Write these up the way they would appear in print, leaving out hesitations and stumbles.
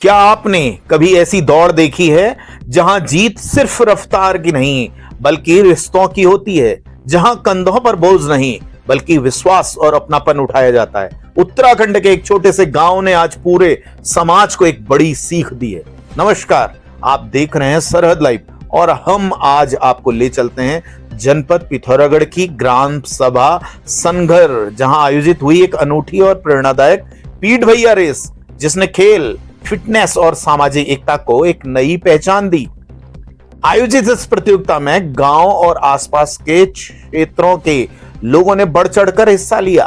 क्या आपने कभी ऐसी दौड़ देखी है जहां जीत सिर्फ रफ्तार की नहीं बल्कि रिश्तों की होती है, जहां कंधों पर बोझ नहीं बल्कि विश्वास और अपनापन उठाया जाता है। उत्तराखंड के एक छोटे से गांव ने आज पूरे समाज को एक बड़ी सीख दी है। नमस्कार, आप देख रहे हैं सरहद लाइव और हम आज आपको ले चलते हैं जनपद पिथौरागढ़ की ग्राम सभा सनघर, जहां आयोजित हुई एक अनूठी और प्रेरणादायक पीठ भैया रेस, जिसने खेल, फिटनेस और सामाजिक एकता को एक नई पहचान दी। आयोजित इस प्रतियोगिता में गांव और आसपास के क्षेत्रों के लोगों ने बढ़ चढ़कर हिस्सा लिया।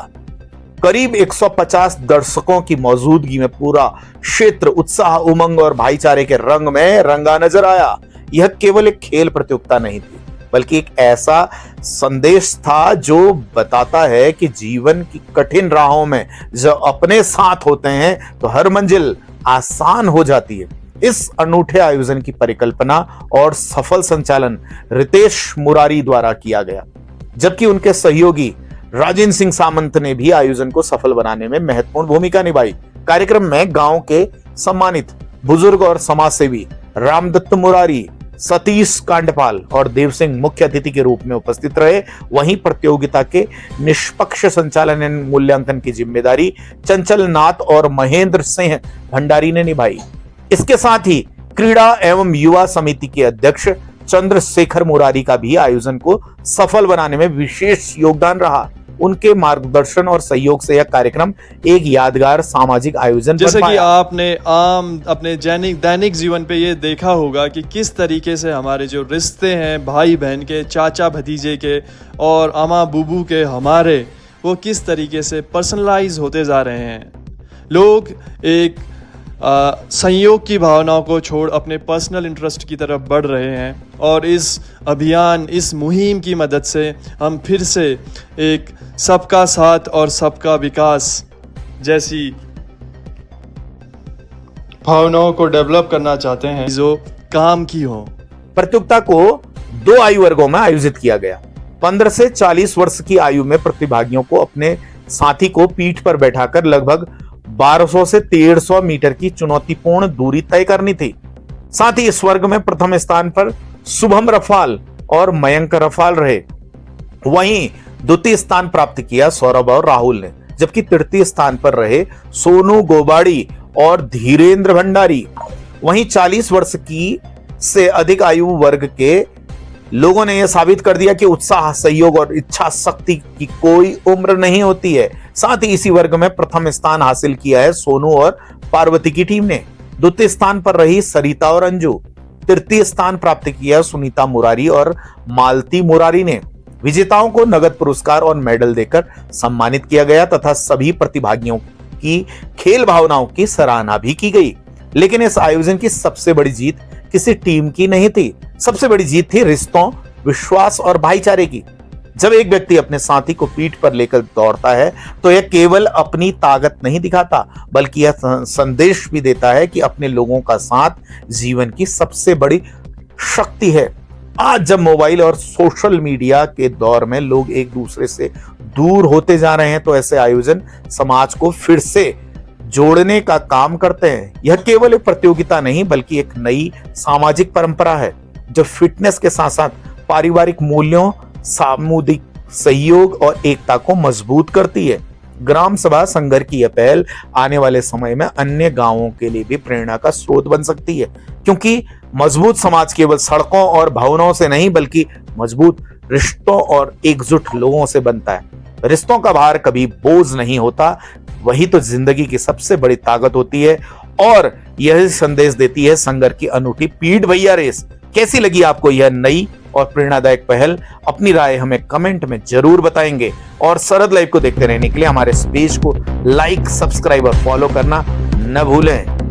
करीब 150 दर्शकों की मौजूदगी में पूरा क्षेत्र उत्साह, उमंग और भाईचारे के रंग में रंगा नजर आया। यह केवल एक खेल प्रतियोगिता नहीं थी, बल्कि एक ऐसा संदेश था जो बताता है कि जीवन की कठिन राहों में जब अपने साथ होते हैं तो हर मंजिल आसान हो जाती है। इस अनूठे आयोजन की परिकल्पना और सफल संचालन रितेश मुरारी द्वारा किया गया, जबकि उनके सहयोगी राजेंद्र सिंह सामंत ने भी आयोजन को सफल बनाने में महत्वपूर्ण भूमिका निभाई। कार्यक्रम में गांव के सम्मानित बुजुर्ग और समाजसेवी रामदत्त मुरारी, सतीश कांडपाल और देव सिंह मुख्य अतिथि के रूप में उपस्थित रहे। वहीं प्रतियोगिता के निष्पक्ष संचालन एवं मूल्यांकन की जिम्मेदारी चंचल नाथ और महेंद्र सिंह भंडारी ने निभाई। इसके साथ ही क्रीड़ा एवं युवा समिति के अध्यक्ष चंद्रशेखर मुरारी का भी आयोजन को सफल बनाने में विशेष योगदान रहा। उनके मार्गदर्शन और सहयोग से यह कार्यक्रम एक यादगार सामाजिक आयोजन जैसे कि आपने अपने दैनिक जीवन पे ये देखा होगा कि किस तरीके से हमारे जो रिश्ते हैं भाई बहन के, चाचा भतीजे के और अम्मा बूबू के, हमारे वो किस तरीके से पर्सनलाइज होते जा रहे हैं। लोग एक संयोग की भावनाओं को छोड़ अपने पर्सनल इंटरेस्ट की तरफ बढ़ रहे हैं और इस अभियान, इस मुहिम की मदद से हम फिर से एक सबका साथ और सबका विकास जैसी भावनाओं को डेवलप करना चाहते हैं जो काम की हो। प्रतियोगिता को 2 आयु वर्गों में आयोजित किया गया। 15 से 40 वर्ष की आयु में प्रतिभागियों को अपने साथी को पीठ पर बैठाकर लगभग 1200 से 1300 मीटर की चुनौतीपूर्ण दूरी तय करनी थी। साथ ही इस वर्ग में प्रथम स्थान पर शुभम रफाल और मयंक रफाल रहे। वहीं द्वितीय स्थान प्राप्त किया सौरभ और राहुल ने, जबकि तृतीय स्थान पर रहे सोनू गोबाड़ी और धीरेन्द्र भंडारी। वहीं 40 वर्ष की से अधिक आयु वर्ग के लोगों ने यह साबित कर दिया कि उत्साह, सहयोग और इच्छा शक्ति की कोई उम्र नहीं होती है। साथ ही इसी वर्ग में प्रथम स्थान हासिल किया है सोनू और पार्वती की टीम ने। द्वितीय स्थान पर रही सरिता और अंजू। तृतीय स्थान प्राप्त किया सुनीता मुरारी और मालती मुरारी ने। विजेताओं को नगद पुरस्कार और मेडल देकर सम्मानित किया गया तथा सभी प्रतिभागियों की खेल भावनाओं की सराहना भी की गई। लेकिन इस आयोजन की सबसे बड़ी जीत किसी टीम की नहीं थी। सबसे बड़ी जीत थी रिश्तों, विश्वास और भाईचारे की। जब एक व्यक्ति अपने साथी को पीठ पर लेकर दौड़ता है तो यह केवल अपनी ताकत नहीं दिखाता, बल्कि यह संदेश भी देता है कि अपने लोगों का साथ जीवन की सबसे बड़ी शक्ति है। आज जब मोबाइल और सोशल मीडिया के दौर में लोग एक दूसरे से दूर होते जा रहे हैं, तो ऐसे आयोजन समाज को फिर से जोड़ने का काम करते हैं। यह केवल एक प्रतियोगिता नहीं बल्कि एक नई सामाजिक परंपरा है जो फिटनेस के साथ साथ पारिवारिक मूल्यों, सामुदायिक सहयोग और एकता को मजबूत करती है। ग्राम सभा सनघर की यह पहल आने वाले समय में अन्य गांवों के लिए भी प्रेरणा का स्रोत बन सकती है, क्योंकि मजबूत समाज केवल सड़कों और भवनों से नहीं बल्कि मजबूत रिश्तों और एकजुट लोगों से बनता है। रिश्तों का भार कभी बोझ नहीं होता, वही तो जिंदगी की सबसे बड़ी ताकत होती है। और यह संदेश देती है सनघर की अनूठी पीठ भैया रेस। कैसी लगी आपको यह नई और प्रेरणादायक पहल? अपनी राय हमें कमेंट में जरूर बताएंगे और सरहद लाइव को देखते रहने के लिए हमारे इस पेज को लाइक, सब्सक्राइब और फॉलो करना न भूलें।